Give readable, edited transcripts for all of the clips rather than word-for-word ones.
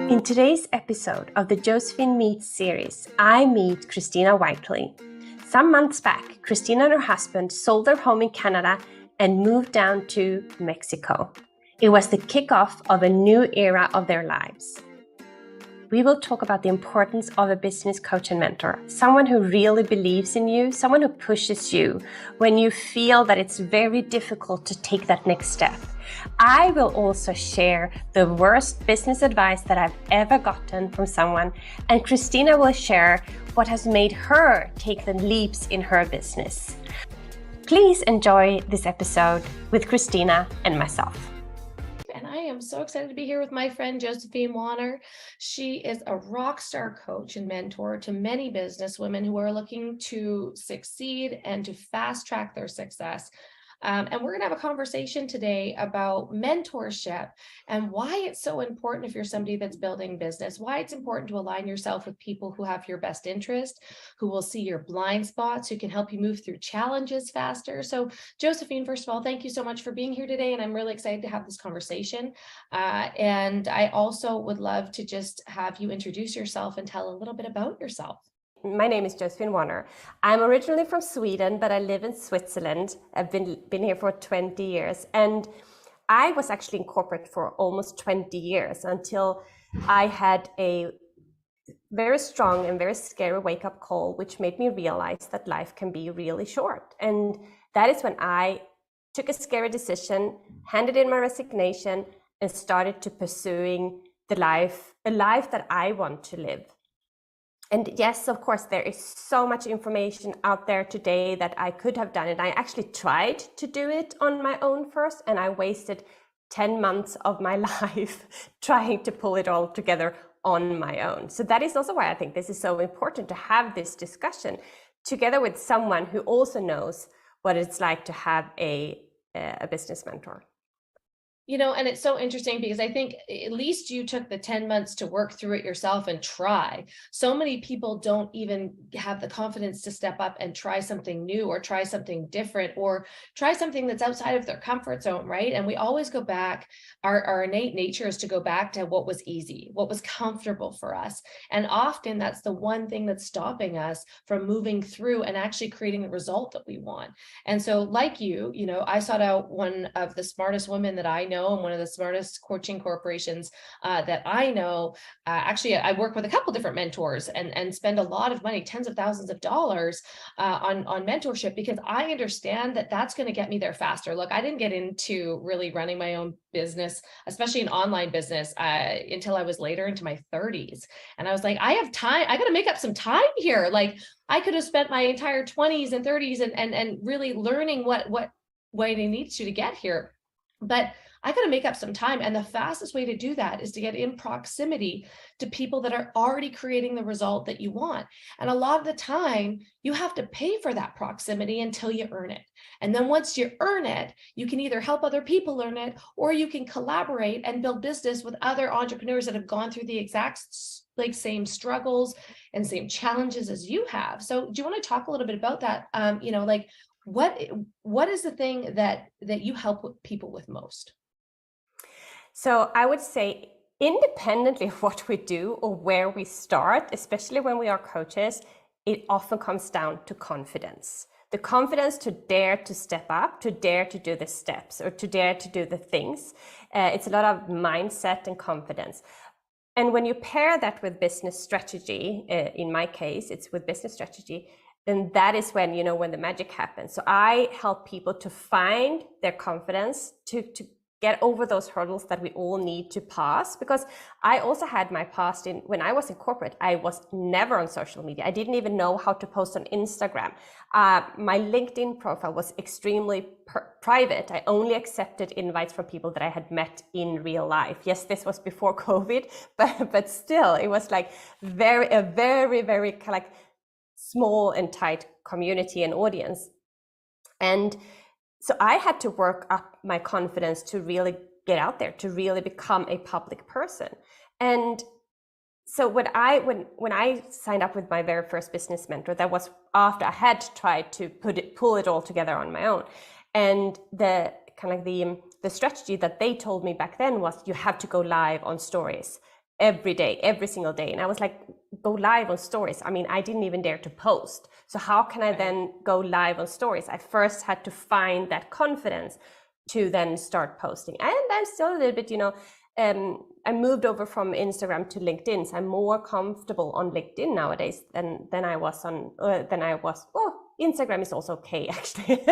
In today's episode of the Josephine Meets series, I meet Christina Whiteley. Some months back, Christina and her husband sold their home in Canada and moved down to Mexico. It was the kickoff of a new era of their lives. We will talk about the importance of a business coach and mentor, someone who really believes in you, someone who pushes you when you feel that it's very difficult to take that next step. I will also share the worst business advice that I've ever gotten from someone, and Christina will share what has made her take the leaps in her business. Please enjoy this episode with Christina and myself. And I am so excited to be here with my friend Josephine Whiteley. She is a rock star coach and mentor to many business women who are looking to succeed and to fast track their success. And we're going to have a conversation today about mentorship and why it's so important if you're somebody that's building business, why it's important to align yourself with people who have your best interest, who will see your blind spots, who can help you move through challenges faster. So Josephine, first of all, thank you so much for being here today. And I'm really excited to have this conversation. And I also would love to just have you introduce yourself and tell a little bit about yourself. My name is Josephine Whiteley. I'm originally from Sweden, but I live in Switzerland. I've been here for 20 years. And I was actually in corporate for almost 20 years until I had a very strong and very scary wake-up call, which made me realize that life can be really short. And that is when I took a scary decision, handed in my resignation, and started to pursuing a life that I want to live. And yes, of course, there is so much information out there today that I could have done it. I actually tried to do it on my own first, and I wasted 10 months of my life trying to pull it all together on my own. So that is also why I think this is so important to have this discussion together with someone who also knows what it's like to have a business mentor. You know, and it's so interesting because I think at least you took the 10 months to work through it yourself and try. So many people don't even have the confidence to step up and try something new or try something different or try something that's outside of their comfort zone, right? And we always go back, our innate nature is to go back to what was easy, what was comfortable for us. And often that's the one thing that's stopping us from moving through and actually creating the result that we want. And so like you know, I sought out one of the smartest women that I know and one of the smartest coaching corporations that I know. Actually, I work with a couple different mentors and spend a lot of money, tens of thousands of dollars on mentorship, because I understand that that's going to get me there faster. Look, I didn't get into really running my own business, especially an online business, until I was later into my 30s. And I was like, I have time. I got to make up some time here. Like I could have spent my entire 20s and 30s and really learning what way it needs to get here. But I got to make up some time. And the fastest way to do that is to get in proximity to people that are already creating the result that you want. And a lot of the time you have to pay for that proximity until you earn it. And then once you earn it, you can either help other people learn it, or you can collaborate and build business with other entrepreneurs that have gone through the exact same struggles and same challenges as you have. So do you want to talk a little bit about that? What is the thing that you help people with most? So I would say, independently of what we do or where we start, especially when we are coaches, it often comes down to confidence. The confidence to dare to step up, to dare to do the steps, or to dare to do the things. It's a lot of mindset and confidence. And when you pair that with business strategy, in my case, it's with business strategy, then that is when, when the magic happens. So I help people to find their confidence, to get over those hurdles that we all need to pass. Because I also had my past when I was in corporate, I was never on social media. I didn't even know how to post on Instagram. My LinkedIn profile was extremely private. I only accepted invites from people that I had met in real life. Yes, this was before COVID, but still, it was like a very, very like small and tight community and audience. And so I had to work up my confidence to really get out there, to really become a public person. And so when I signed up with my very first business mentor, that was after I had tried to pull it all together on my own. And the the strategy that they told me back then was you have to go live on stories every day, every single day. And I was like, go live on stories. I mean, I didn't even dare to post. So how can I then go live on stories? I first had to find that confidence to then start posting. And I'm still a little bit, I moved over from Instagram to LinkedIn. So I'm more comfortable on LinkedIn nowadays than I was on, well, Instagram is also okay, actually.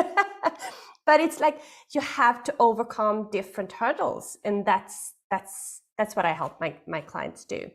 But it's like you have to overcome different hurdles. And that's what I help my clients do.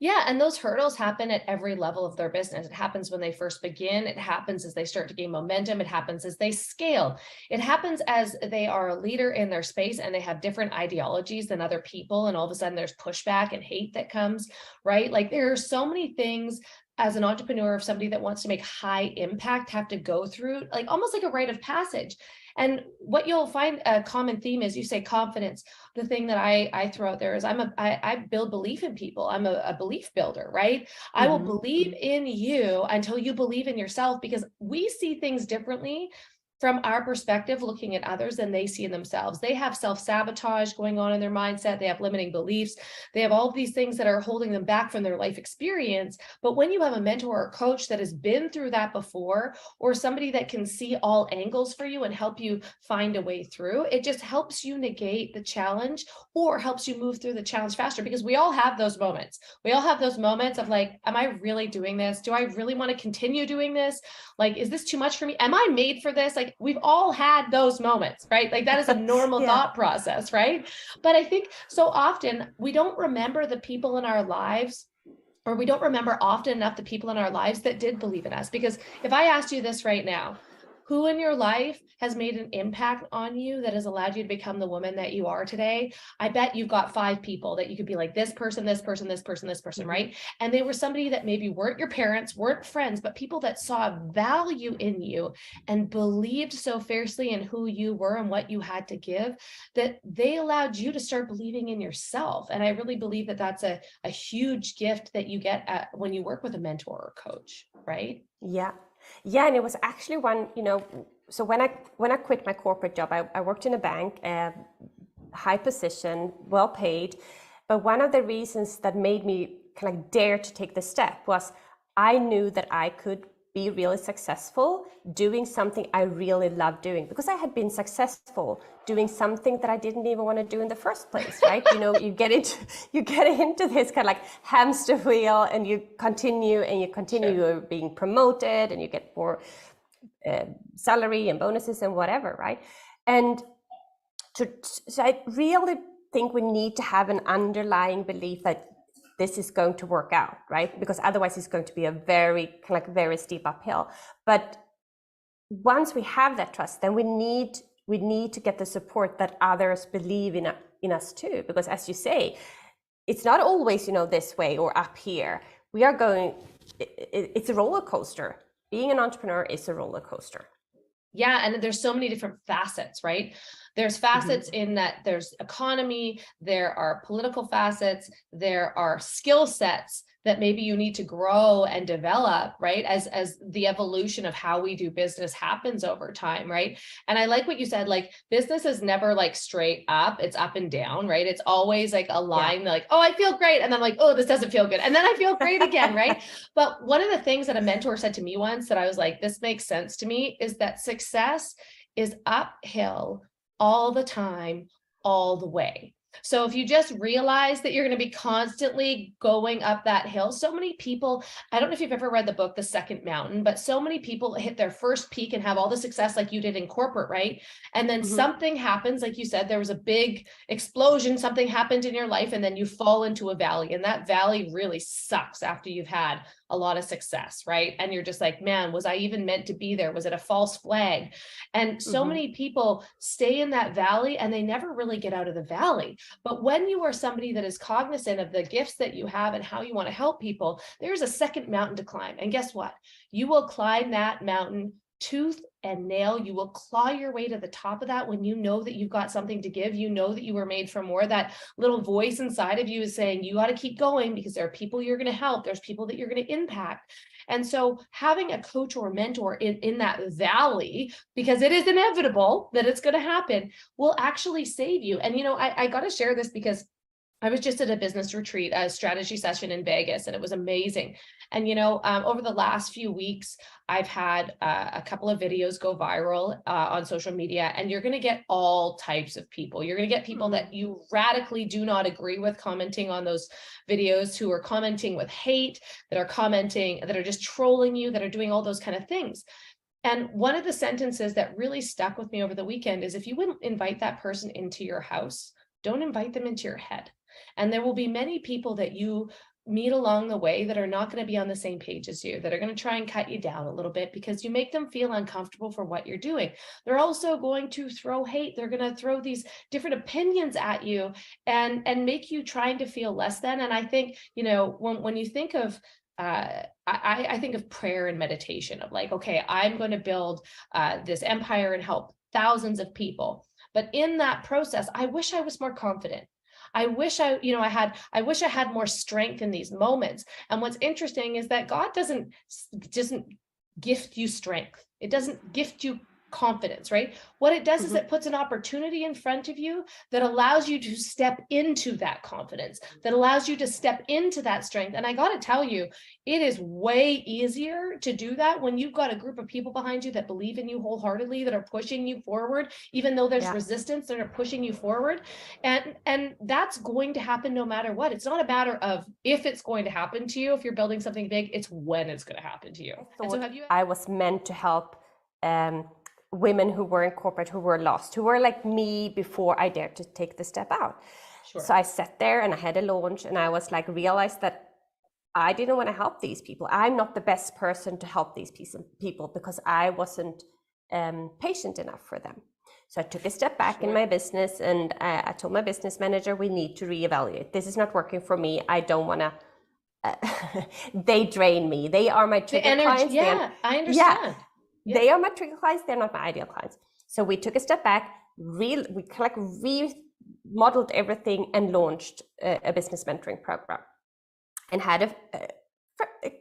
Yeah, and those hurdles happen at every level of their business. It happens when they first begin. It happens as they start to gain momentum. It happens as they scale. It happens as they are a leader in their space and they have different ideologies than other people. And all of a sudden there's pushback and hate that comes, right? Like there are so many things as an entrepreneur, of somebody that wants to make high impact, have to go through, like almost like a rite of passage. And what you'll find a common theme is, you say confidence. The thing that I throw out there is I build belief in people. I'm a belief builder, right? I will believe in you until you believe in yourself, because we see things differently from our perspective, looking at others than they see in themselves. They have self-sabotage going on in their mindset. They have limiting beliefs. They have all of these things that are holding them back from their life experience. But when you have a mentor or coach that has been through that before, or somebody that can see all angles for you and help you find a way through, it just helps you negate the challenge or helps you move through the challenge faster, because we all have those moments. We all have those moments of like, am I really doing this? Do I really want to continue doing this? Like, is this too much for me? Am I made for this? Like, we've all had those moments, right? Like that is a normal thought process, right? But I think so often we don't remember the people in our lives, or we don't remember often enough the people in our lives that did believe in us. Because if I asked you this right now, who in your life has made an impact on you that has allowed you to become the woman that you are today? I bet you've got 5 people that you could be like, this person, this person, this person, this person, right? And they were somebody that maybe weren't your parents, weren't friends, but people that saw value in you and believed so fiercely in who you were and what you had to give, that they allowed you to start believing in yourself. And I really believe that that's a huge gift that you get when you work with a mentor or coach, right? Yeah, and it was actually one, so when I quit my corporate job, I worked in a bank, high position, well paid. But one of the reasons that made me kind of dare to take the step was I knew that I could be really successful doing something I really love doing, because I had been successful doing something that I didn't even want to do in the first place, right? You get into this kind of like hamster wheel, and you continue sure. You're being promoted and you get more salary and bonuses and whatever, right? And so I really think we need to have an underlying belief that this is going to work out, right? Because otherwise it's going to be a very steep uphill. But once we have that trust, then we need to get the support that others believe in us too. Because as you say, it's not always, this way or up here. It's a roller coaster. Being an entrepreneur is a roller coaster. Yeah, and there's so many different facets, right? There's facets in that there's economy, there are political facets, there are skill sets that maybe you need to grow and develop, right? As the evolution of how we do business happens over time, right? And I like what you said, like business is never like straight up, it's up and down, right? It's always like a line, like, oh, I feel great. And then like, oh, this doesn't feel good. And then I feel great again, right? But one of the things that a mentor said to me once that I was like, this makes sense to me, is that success is uphill all the time, all the way. So if you just realize that you're going to be constantly going up that hill, so many people, I don't know if you've ever read the book, The Second Mountain, but so many people hit their first peak and have all the success like you did in corporate, right? And then something happens, like you said, there was a big explosion, something happened in your life, and then you fall into a valley, and that valley really sucks after you've had a lot of success, right? And you're just like, man, was I even meant to be there? Was it a false flag? And so many people stay in that valley and they never really get out of the valley. But when you are somebody that is cognizant of the gifts that you have and how you want to help people, there's a second mountain to climb. And guess what? You will climb that mountain tooth and nail. You will claw your way to the top of that when you know that you've got something to give. You know that you were made for more. That little voice inside of you is saying, you got to keep going because there are people you're going to help. There's people that you're going to impact. And so having a coach or a mentor in that valley, because it is inevitable that it's going to happen, will actually save you. And, I got to share this because I was just at a business retreat, a strategy session in Vegas, and it was amazing. And, over the last few weeks, I've had a couple of videos go viral on social media, and you're going to get all types of people. You're going to get people that you radically do not agree with commenting on those videos, who are commenting with hate, that are commenting, that are just trolling you, that are doing all those kind of things. And one of the sentences that really stuck with me over the weekend is, if you wouldn't invite that person into your house, don't invite them into your head. And there will be many people that you meet along the way that are not going to be on the same page as you, that are going to try and cut you down a little bit because you make them feel uncomfortable for what you're doing. They're also going to throw hate. They're going to throw these different opinions at you and make you trying to feel less than. And I think, when you think of I think of prayer and meditation, of like, okay, I'm going to build this empire and help thousands of people. But in that process, I wish I was more confident. I wish I had more strength in these moments. And what's interesting is that God doesn't gift you strength. It doesn't gift you confidence, right? What it does is it puts an opportunity in front of you that allows you to step into that confidence, that allows you to step into that strength. And I got to tell you, it is way easier to do that when you've got a group of people behind you that believe in you wholeheartedly, that are pushing you forward, even though there's resistance, that are pushing you forward. And that's going to happen no matter what. It's not a matter of if it's going to happen to you, if you're building something big, it's when it's going to happen to you. And so I was meant to help women who were in corporate, who were lost, who were like me before I dared to take the step out. Sure. So I sat there and I had a launch, and I was like, realized that I didn't want to help these people. I'm not the best person to help these people because I wasn't patient enough for them. So I took a step back in my business, and I told my business manager, we need to reevaluate. This is not working for me. I don't want to. They drain me. They are my trigger clients. Yeah, I understand. Yeah. They are my trigger clients. They're not my ideal clients. So we took a step back, we remodeled everything and launched a business mentoring program, and had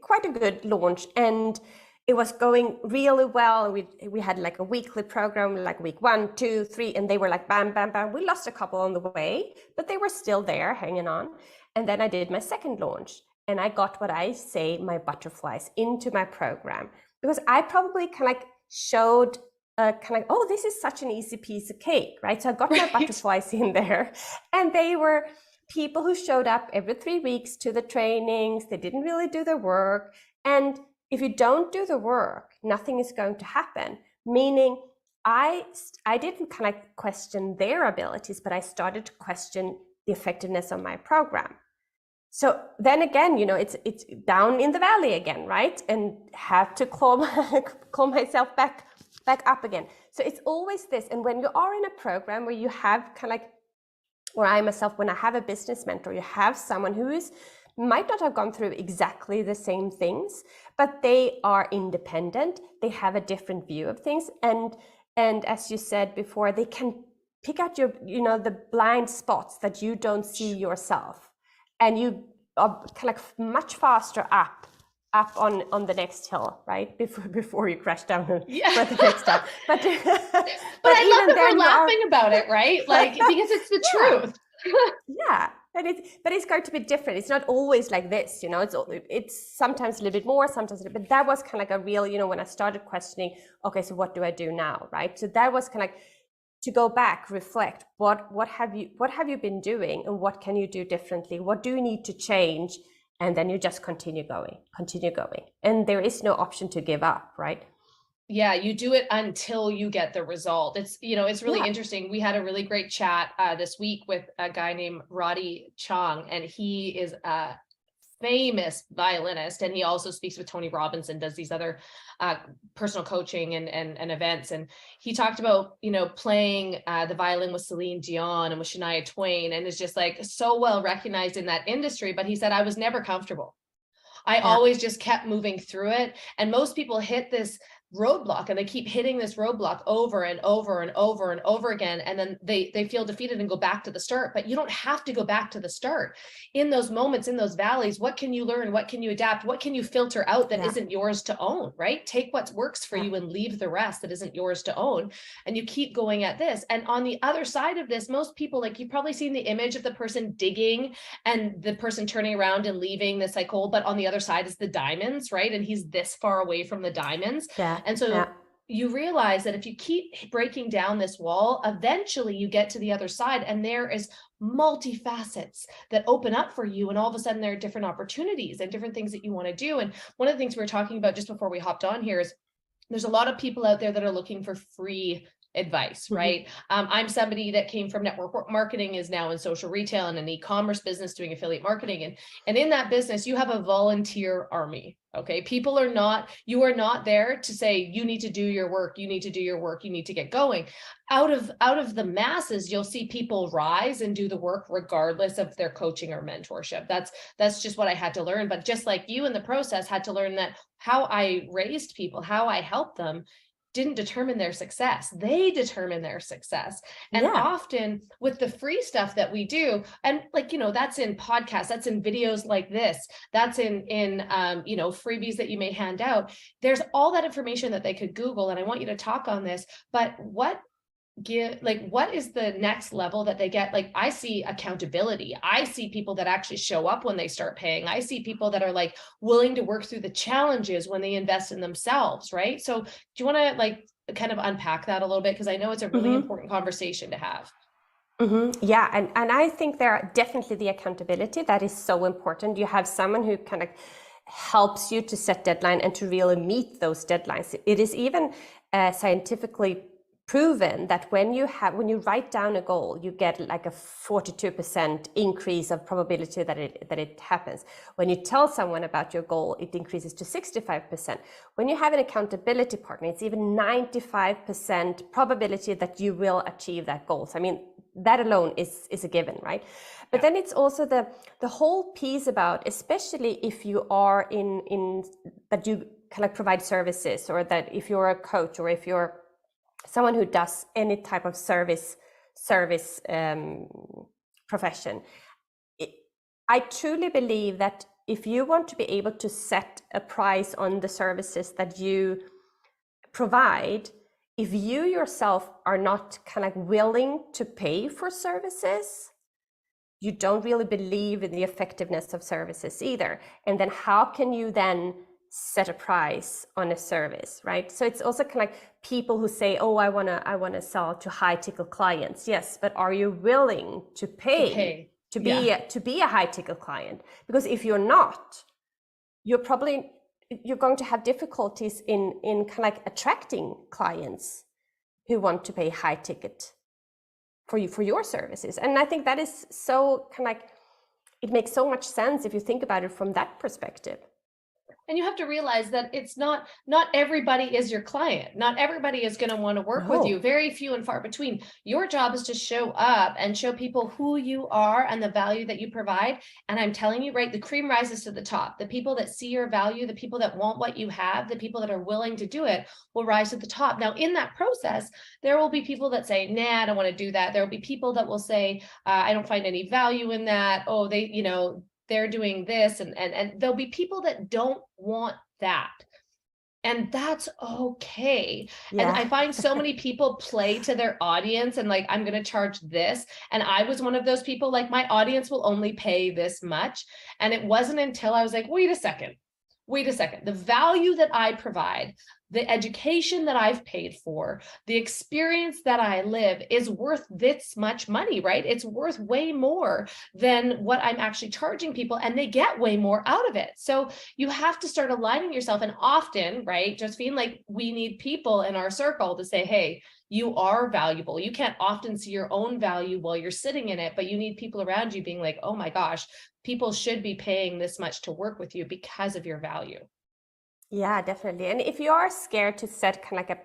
quite a good launch. And it was going really well. We had like a weekly program, like week 1, 2, 3, and they were like bam, bam, bam. We lost a couple on the way, but they were still there hanging on. And then I did my second launch, and I got what I say, my butterflies into my program. Because I probably showed oh, this is such an easy piece of cake, right? So I got my butterflies in there, and they were people who showed up every 3 weeks to the trainings. They didn't really do their work. And if you don't do the work, nothing is going to happen. Meaning I didn't question their abilities, but I started to question the effectiveness of my program. So then again, it's down in the valley again, right? And have to claw myself back up again. So it's always this. And when you are in a program where you have or I myself, when I have a business mentor, you have someone who might not have gone through exactly the same things, but they are independent. They have a different view of things. And as you said before, they can pick out the blind spots that you don't see yourself. And you are much faster up on the next hill, right? Before you crash down for the next time. But I love that we're laughing about it, right? Because it's the truth. Yeah. But it's going to be different. It's not always like this, it's sometimes a little bit more, sometimes a little bit. That was a real, when I started questioning, okay, so what do I do now, right? So that was to go back, reflect, what have you been doing, and what can you do differently? What do you need to change? And then you just continue going. And there is no option to give up, right? Yeah, you do it until you get the result. It's really interesting. We had a really great chat this week with a guy named Roddy Chong, and he is a famous violinist, and he also speaks with Tony Robbins and does these other personal coaching and events. And he talked about playing the violin with Celine Dion and with Shania Twain, and is just so well recognized in that industry. But he said, I was never comfortable. I always just kept moving through it. And most people hit this roadblock, and they keep hitting this roadblock over and over and over and over again, and then they feel defeated and go back to the start. But you don't have to go back to the start. In those moments, in those valleys, what can you learn? What can you adapt? What can you filter out that isn't yours to own, right? Take what works for you and leave the rest that isn't yours to own. And you keep going at this. And on the other side of this, most people, like, you've probably seen the image of the person digging and the person turning around and leaving this like hole, but on the other side is the diamonds, right? And he's this far away from the diamonds. And so you realize that if you keep breaking down this wall, eventually you get to the other side, and there is multifacets that open up for you. And all of a sudden there are different opportunities and different things that you want to do. And one of the things we were talking about just before we hopped on here is there's a lot of people out there that are looking for free advice, right? I'm somebody that came from network marketing, is now in social retail and an e-commerce business doing affiliate marketing. And in that business, you have a volunteer army. Okay. You are not there to say, you need to do your work. You need to do your work. You need to get going. Out of the masses, you'll see people rise and do the work regardless of their coaching or mentorship. That's just what I had to learn. But just like you in the process had to learn that how I raised people, how I helped them, didn't determine their success. They determine their success. And often with the free stuff that we do, and like, that's in podcasts, that's in videos like this, that's in freebies that you may hand out. There's all that information that they could Google. And I want you to talk on this, but what is the next level that they get? Like, I see accountability. I see people that actually show up when they start paying. I see people that are like willing to work through the challenges when they invest in themselves, right? So do you want to like kind of unpack that a little bit? Because I know it's a really important conversation to have. Yeah, and I think there are definitely the accountability that is so important. You have someone who kind of helps you to set deadline and to really meet those deadlines. It is even scientifically proven that when you write down a goal, you get like a 42% increase of probability that it happens. When you tell someone about your goal, it increases to 65%. When you have an accountability partner, it's even 95% probability that you will achieve that goal. So I mean, that alone is a given, right? But then it's also the whole piece about, especially if you are in that you kind of provide services, or that if you're a coach, or if you're someone who does any type of service profession. I truly believe that if you want to be able to set a price on the services that you provide, if you yourself are not kind of willing to pay for services, you don't really believe in the effectiveness of services either. And then how can you then set a price on a service, right? So it's also kind of like people who say, oh, I wanna sell to high ticket clients. Yes, but are you willing to pay to be a high ticket client? Because if you're not, you're going to have difficulties in kind of like attracting clients who want to pay high ticket for your services. And I think that is so kind of like, it makes so much sense if you think about it from that perspective. And you have to realize that it's not everybody is your client. Not everybody is going to want to work with you. Very few and far between. Your job is to show up and show people who you are and the value that you provide. And I'm telling you, right, the cream rises to the top. The people that see your value, the people that want what you have, the people that are willing to do it will rise to the top. Now, in that process, there will be people that say, nah, I don't want to do that. There will be people that will say, I don't find any value in that. Oh, they're doing this, and there'll be people that don't want that. And that's okay. Yeah. And I find so many people play to their audience and like, I'm going to charge this. And I was one of those people, like, my audience will only pay this much. And it wasn't until I was like, wait a second. The value that I provide, the education that I've paid for, the experience that I live is worth this much money, right? It's worth way more than what I'm actually charging people, and they get way more out of it. So you have to start aligning yourself. And often, right, Josephine, like, we need people in our circle to say, hey, you are valuable. You can't often see your own value while you're sitting in it, but you need people around you being like, oh my gosh, people should be paying this much to work with you because of your value. Yeah, definitely. And if you are scared to set kind of like a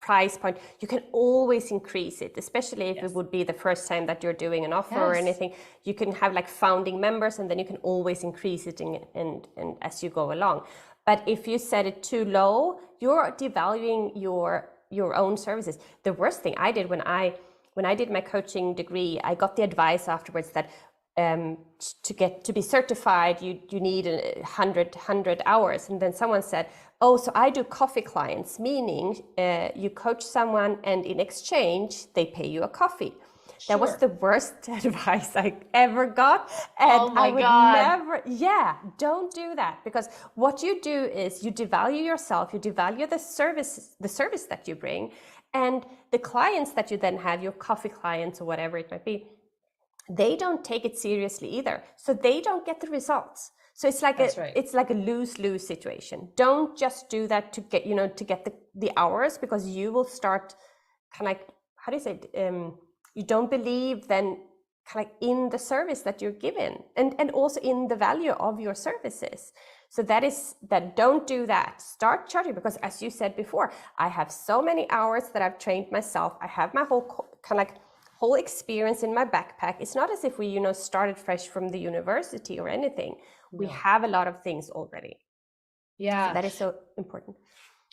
price point, you can always increase it, especially if it would be the first time that you're doing an offer or anything. You can have like founding members, and then you can always increase it and as you go along. But if you set it too low, you're devaluing your own services. The worst thing I did when I did my coaching degree, I got the advice afterwards that to be certified, you need 100 hours. And then someone said, oh, so I do coffee clients, meaning you coach someone and in exchange, they pay you a coffee. That was Sure. the worst advice I ever got. And Oh my I would God. never, don't do that, because what you do is you devalue yourself, you devalue the service that you bring, and the clients that you then have, your coffee clients or whatever it might be, they don't take it seriously either. So they don't get the results. So it's like That's right. it's like a lose-lose situation. Don't just do that to get, to get the hours, because you will start kind of like, how do you say it? You don't believe then kind of in the service that you're given, and also in the value of your services. So don't do that. Start charging, because as you said before, I have so many hours that I've trained myself. I have my whole experience in my backpack. It's not as if we, started fresh from the university or anything. We No. have a lot of things already. Yeah. So that is so important.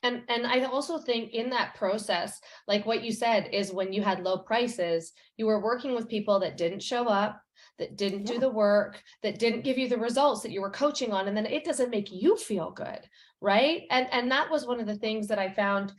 And I also think in that process, like what you said, is when you had low prices, you were working with people that didn't show up, that didn't do the work, that didn't give you the results that you were coaching on, and then it doesn't make you feel good, right? And that was one of the things that I found,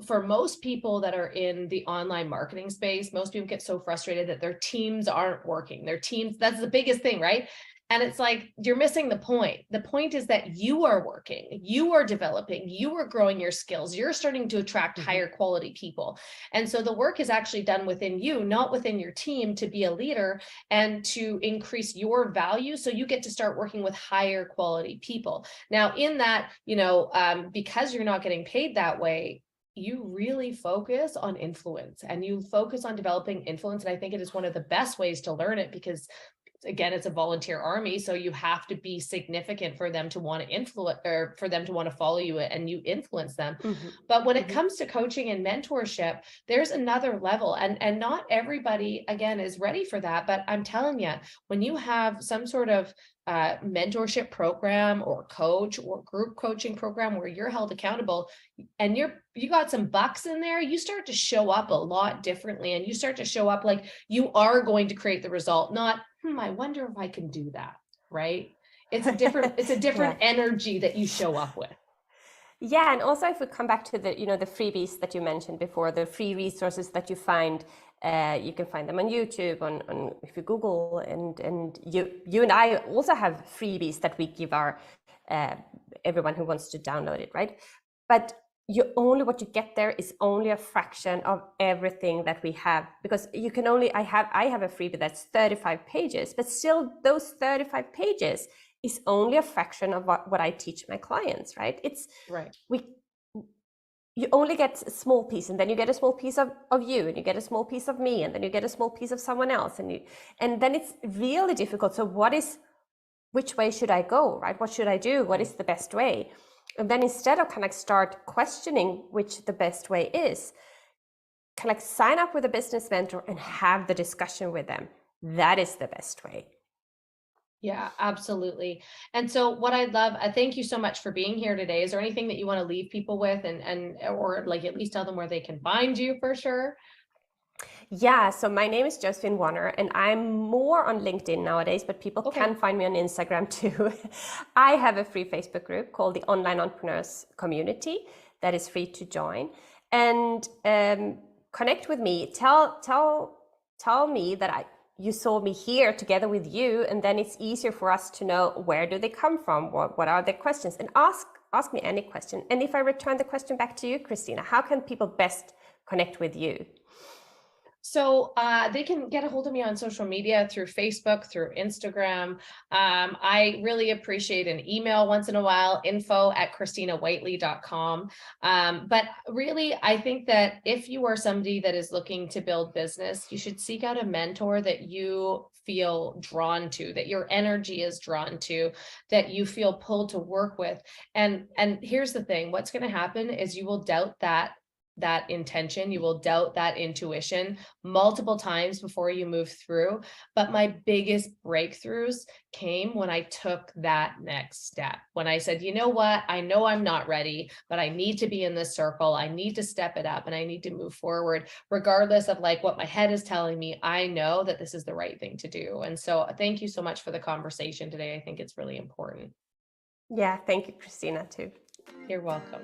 for most people that are in the online marketing space. Most people get so frustrated that their teams aren't working. Their teams, that's the biggest thing, right? And it's like, you're missing the point. The point is that you are working, you are developing, you are growing your skills, you're starting to attract higher quality people. And so the work is actually done within you, not within your team, to be a leader and to increase your value. So you get to start working with higher quality people. Now, in that, because you're not getting paid that way, you really focus on influence and you focus on developing influence. And I think it is one of the best ways to learn it, because again, it's a volunteer army. So you have to be significant for them to want to influence, or for them to want to follow you and you influence them. But when it comes to coaching and mentorship, there's another level, and not everybody, again, is ready for that. But I'm telling you, when you have some sort of mentorship program or coach or group coaching program where you're held accountable and you got some bucks in there, you start to show up a lot differently, and you start to show up like you are going to create the result, not, I wonder if I can do that, right? It's a different energy that you show up with. Yeah, and also if we come back to the freebies that you mentioned before, the free resources that you find, you can find them on YouTube, on if you Google, and you and I also have freebies that we give our everyone who wants to download it, right? But what you get there is only a fraction of everything that we have, because you can only, I have a freebie that's 35 pages, but still those 35 pages is only a fraction of what I teach my clients, right? It's right. You only get a small piece, and then you get a small piece of you, and you get a small piece of me, and then you get a small piece of someone else, and then it's really difficult. So which way should I go, right? What should I do? What is the best way? And then instead of kind of start questioning which the best way is, kind of sign up with a business mentor and have the discussion with them. That is the best way. Yeah, absolutely. And so what I'd love, thank you so much for being here today. Is there anything that you want to leave people with, or like at least tell them where they can find you for sure? Yeah, so my name is Josephine Warner, and I'm more on LinkedIn nowadays, but people can find me on Instagram too. I have a free Facebook group called the Online Entrepreneurs Community that is free to join, and connect with me. Tell me that you saw me here together with you, and then it's easier for us to know where do they come from, what are their questions, and ask me any question. And if I return the question back to you, Christina, how can people best connect with you? So they can get a hold of me on social media through Facebook, through Instagram. I really appreciate an email once in a while, info@ChristinaWhiteley.com. But really, I think that if you are somebody that is looking to build business, you should seek out a mentor that you feel drawn to, that your energy is drawn to, that you feel pulled to work with. And here's the thing, what's going to happen is you will doubt that that intention. You will doubt that intuition multiple times before you move through. But my biggest breakthroughs came when I took that next step. When I said, you know what? I know I'm not ready, but I need to be in this circle. I need to step it up and I need to move forward, regardless of like what my head is telling me. I know that this is the right thing to do. And so thank you so much for the conversation today. I think it's really important. Yeah, thank you, Christina, too. You're welcome.